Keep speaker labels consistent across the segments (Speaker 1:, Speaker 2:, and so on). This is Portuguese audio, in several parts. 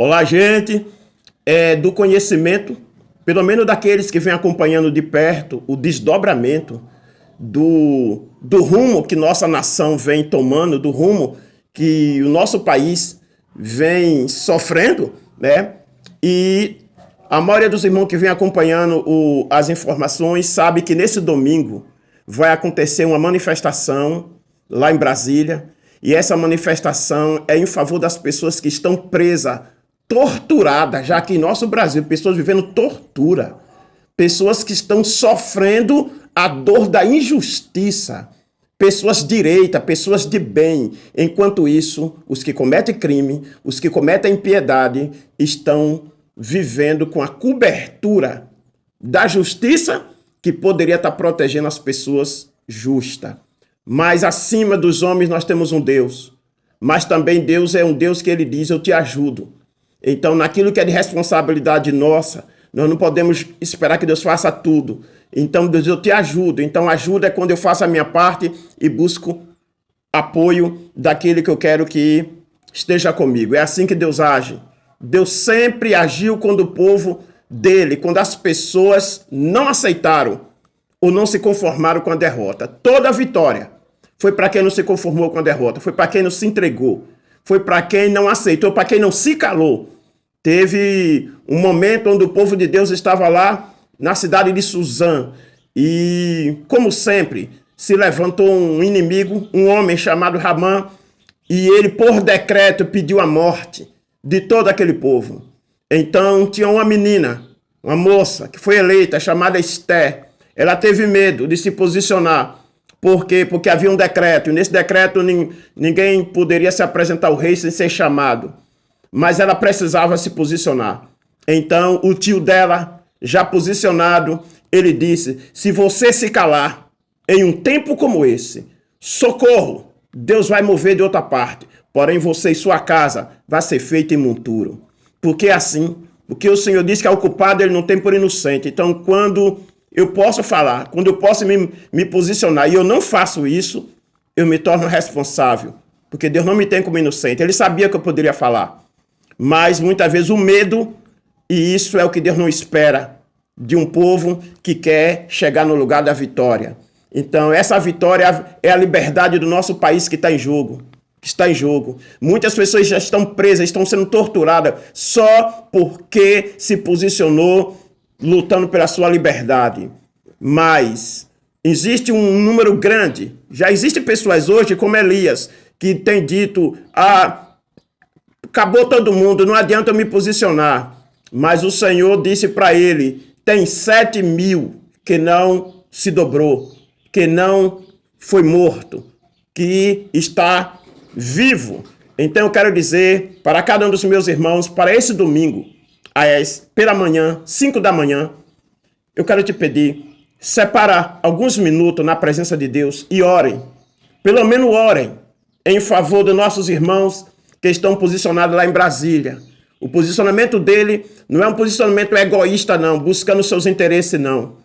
Speaker 1: Olá, gente. Do conhecimento, pelo menos daqueles que vêm acompanhando de perto o desdobramento do rumo que nossa nação vem tomando, do rumo que o nosso país vem sofrendo, né? E a maioria dos irmãos que vem acompanhando as informações sabe que nesse domingo vai acontecer uma manifestação lá em Brasília, e essa manifestação é em favor das pessoas que estão presas, torturadas, já que em nosso Brasil, pessoas vivendo tortura, pessoas que estão sofrendo a dor da injustiça, pessoas de direita, pessoas de bem. Enquanto isso, os que cometem crime, os que cometem impiedade, estão vivendo com a cobertura da justiça que poderia estar protegendo as pessoas justas. Mas acima dos homens nós temos um Deus. Mas também Deus é um Deus que ele diz, eu te ajudo. Então, naquilo que é de responsabilidade nossa, nós não podemos esperar que Deus faça tudo. Então, Deus, eu te ajudo. Então, ajuda é quando eu faço a minha parte e busco apoio daquele que eu quero que esteja comigo. É assim que Deus age. Deus sempre agiu quando o povo dele, quando as pessoas não aceitaram ou não se conformaram com a derrota. Toda a vitória foi para quem não se conformou com a derrota, foi para quem não se entregou, foi para quem não aceitou, para quem não se calou. Teve um momento onde o povo de Deus estava lá na cidade de Suzã e, como sempre, se levantou um inimigo, um homem chamado Ramã, e ele, por decreto, pediu a morte de todo aquele povo. Então, tinha uma menina, uma moça, que foi eleita, chamada Esther. Ela teve medo de se posicionar. Por quê? Porque havia um decreto, e nesse decreto ninguém poderia se apresentar ao rei sem ser chamado. Mas ela precisava se posicionar. Então, o tio dela, já posicionado, ele disse, se você se calar em um tempo como esse, socorro, Deus vai mover de outra parte. Porém, você e sua casa vai ser feita em monturo. Porque é assim, porque o Senhor diz que é o culpado, ele não tem por inocente. Então, quando eu posso falar, quando eu posso me posicionar e eu não faço isso, eu me torno responsável. Porque Deus não me tem como inocente. Ele sabia que eu poderia falar. Mas, muitas vezes, o medo, e isso é o que Deus não espera de um povo que quer chegar no lugar da vitória. Então, essa vitória é a liberdade do nosso país que está em jogo. Muitas pessoas já estão presas, estão sendo torturadas só porque se posicionou lutando pela sua liberdade. Mas existe um número grande, já existem pessoas hoje como Elias, que tem dito, acabou todo mundo, não adianta eu me posicionar. Mas o Senhor disse para ele, tem 7.000 que não se dobrou, que não foi morto, que está vivo. Então eu quero dizer para cada um dos meus irmãos, para esse domingo, pela manhã, 5 da manhã, eu quero te pedir, separar alguns minutos na presença de Deus e orem. Pelo menos orem em favor dos nossos irmãos que estão posicionados lá em Brasília. O posicionamento dele não é um posicionamento egoísta, não, buscando seus interesses, não.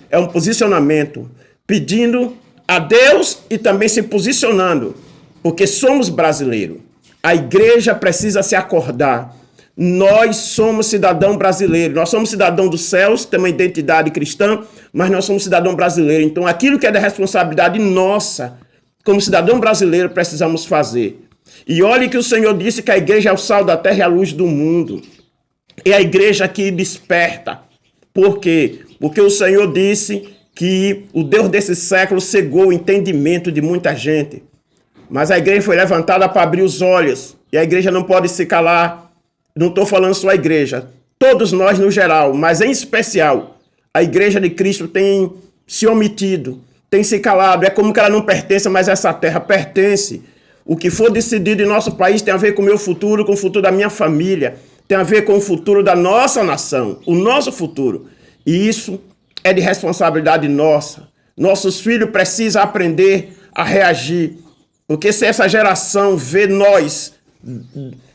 Speaker 1: É um posicionamento pedindo a Deus e também se posicionando, porque somos brasileiros. A igreja precisa se acordar. Nós somos cidadão brasileiro, nós somos cidadão dos céus, temos uma identidade cristã, mas nós somos cidadão brasileiro. Então, aquilo que é da responsabilidade nossa, como cidadão brasileiro, precisamos fazer. E olhe que o Senhor disse que a igreja é o sal da terra e a luz do mundo. É a igreja que desperta. Por quê? Porque o Senhor disse que o Deus desse século cegou o entendimento de muita gente. Mas a igreja foi levantada para abrir os olhos. E a igreja não pode se calar. Não estou falando só a igreja. Todos nós no geral, mas em especial, a igreja de Cristo tem se omitido, tem se calado. É como que ela não pertence, mas essa terra pertence. O que for decidido em nosso país tem a ver com o meu futuro, com o futuro da minha família. Tem a ver com o futuro da nossa nação, o nosso futuro. E isso é de responsabilidade nossa. Nossos filhos precisam aprender a reagir. Porque se essa geração vê nós,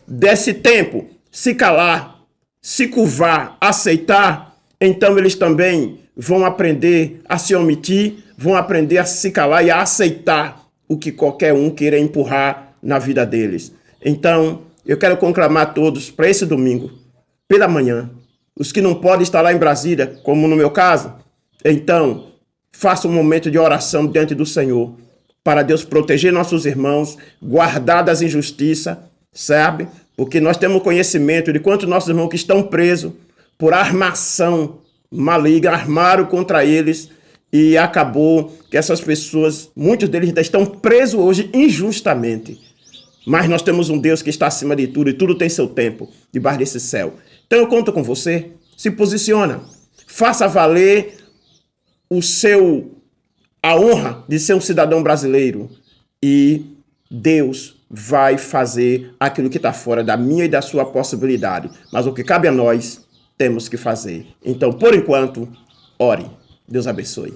Speaker 1: desse tempo, se calar, se curvar, aceitar, então eles também vão aprender a se omitir, vão aprender a se calar e a aceitar o que qualquer um queira empurrar na vida deles. Então, Eu quero conclamar a todos para esse domingo, pela manhã. Os que não podem estar lá em Brasília, como no meu caso, então, faça um momento de oração diante do Senhor, para Deus proteger nossos irmãos, guardar das injustiças, sabe? Porque nós temos conhecimento de quantos nossos irmãos que estão presos por armação maligna, armaram contra eles e acabou que essas pessoas, muitos deles ainda estão presos hoje injustamente. Mas nós temos um Deus que está acima de tudo e tudo tem seu tempo debaixo desse céu. Então eu conto com você, se posiciona, faça valer a honra de ser um cidadão brasileiro e Deus vai fazer aquilo que está fora da minha e da sua possibilidade. Mas o que cabe a nós, temos que fazer. Então, por enquanto, ore. Deus abençoe.